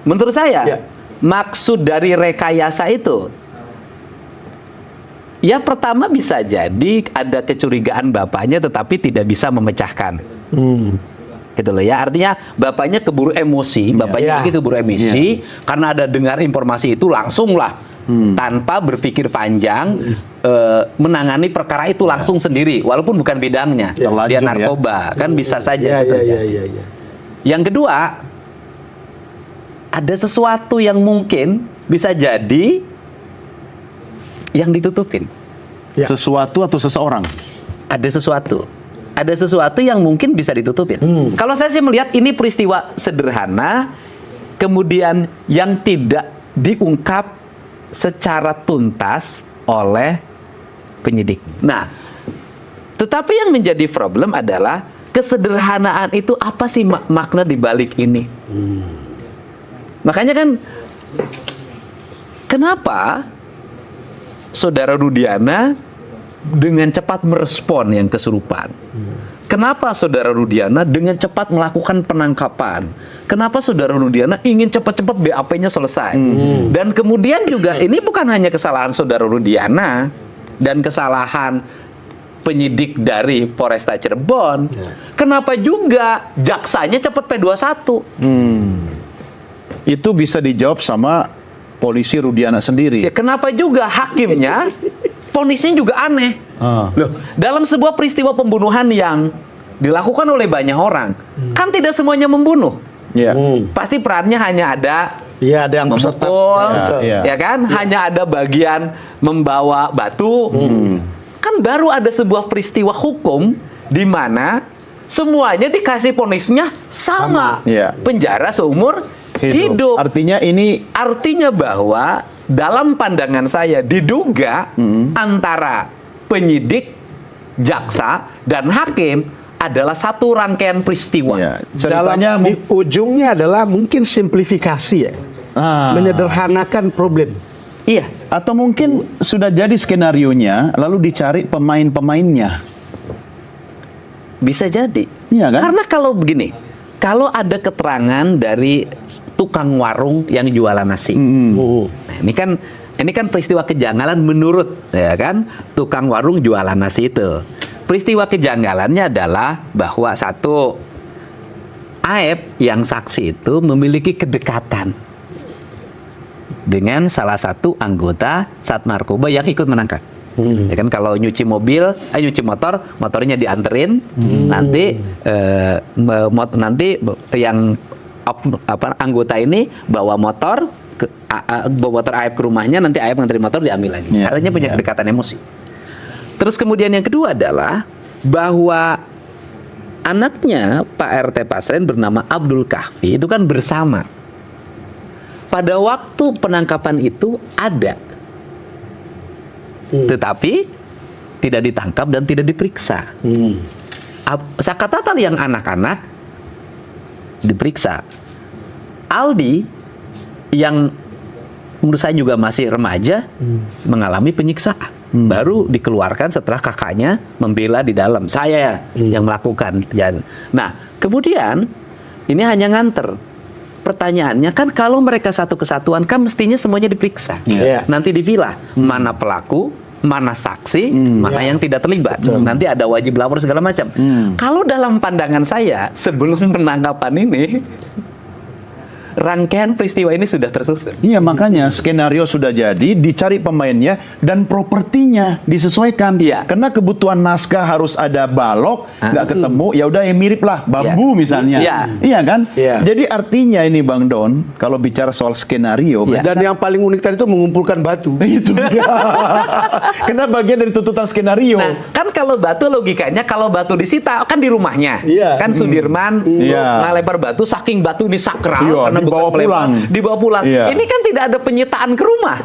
menurut saya maksud dari rekayasa itu, ya pertama bisa jadi ada kecurigaan bapaknya tetapi tidak bisa memecahkan. Gitu loh ya, artinya bapaknya keburu emosi, bapaknya keburu emosi karena ada dengar informasi itu langsung lah tanpa berpikir panjang menangani perkara itu langsung sendiri walaupun bukan bidangnya, dia narkoba kan bisa saja terjadi. Yang kedua, ada sesuatu yang mungkin bisa jadi yang ditutupin. Sesuatu atau seseorang? Ada sesuatu yang mungkin bisa ditutupin. Kalau saya sih melihat ini peristiwa sederhana, kemudian yang tidak diungkap secara tuntas oleh penyidik. Nah, tetapi yang menjadi problem adalah kesederhanaan itu apa sih makna di balik ini? Makanya kan, kenapa Saudara Rudiana dengan cepat merespon yang kesurupan? Kenapa Saudara Rudiana dengan cepat melakukan penangkapan? Kenapa Saudara Rudiana ingin cepat-cepat BAP-nya selesai? Dan kemudian juga ini bukan hanya kesalahan Saudara Rudiana dan kesalahan penyidik dari Polresta Cirebon. Kenapa juga jaksanya cepat P21? Itu bisa dijawab sama polisi Rudiana sendiri. Ya, kenapa juga hakimnya vonisnya juga aneh. Loh, dalam sebuah peristiwa pembunuhan yang dilakukan oleh banyak orang, kan tidak semuanya membunuh. Pasti perannya hanya ada ada yang memukul, ya kan? Hanya ada bagian membawa batu. Kan baru ada sebuah peristiwa hukum di mana semuanya dikasih vonisnya sama. Penjara seumur hidup. Artinya bahwa dalam pandangan saya diduga antara penyidik, jaksa, dan hakim adalah satu rangkaian peristiwa. Ceritanya di ujungnya adalah mungkin simplifikasi menyederhanakan problem. Iya. Atau mungkin sudah jadi skenarionya, lalu dicari pemain-pemainnya. Bisa jadi. Iya kan? Karena kalau begini, kalau ada keterangan dari tukang warung yang jualan nasi, nah, ini kan peristiwa kejanggalan menurut, ya kan, tukang warung jualan nasi itu. Peristiwa kejanggalannya adalah bahwa satu, Aep yang saksi itu memiliki kedekatan dengan salah satu anggota Sat Narkoba yang ikut menangkap. Ya kan, kalau nyuci motor, motornya dianterin, nanti yang anggota ini bawa motor Aep ke rumahnya, nanti Aep nganterin motor diambil lagi. Artinya punya kedekatan emosi. Terus kemudian yang kedua adalah bahwa anaknya Pak RT Pasren bernama Abdul Kahfi itu kan bersama. Pada waktu penangkapan itu ada, tetapi tidak ditangkap dan tidak diperiksa. Sakatatan yang anak-anak diperiksa. Aldi yang menurut saya juga masih remaja mengalami penyiksaan. Baru dikeluarkan setelah kakaknya membela di dalam. Saya yang melakukan. Nah, kemudian ini hanya nganter. Pertanyaannya kan kalau mereka satu kesatuan kan mestinya semuanya diperiksa. Nanti dipilah mana pelaku, mana saksi, mana yang tidak terlibat. Nanti ada wajib lapor segala macam. Kalau dalam pandangan saya sebelum penangkapan ini rangkaian peristiwa ini sudah tersusun. Iya, makanya skenario sudah jadi, dicari pemainnya dan propertinya disesuaikan. Karena kebutuhan naskah harus ada balok, nggak ketemu, ya udah yang mirip lah bambu misalnya. Iya kan? Jadi artinya ini Bang Don, kalau bicara soal skenario, dan yang paling unik tadi itu mengumpulkan batu. Itu dia. Karena bagian dari tuntutan skenario. Nah, kan kalau batu logikanya kalau batu disita kan di rumahnya. Kan Sudirman ngelempar batu, saking batu ini sakral karena dibawa pulang. Ini kan tidak ada penyitaan ke rumah.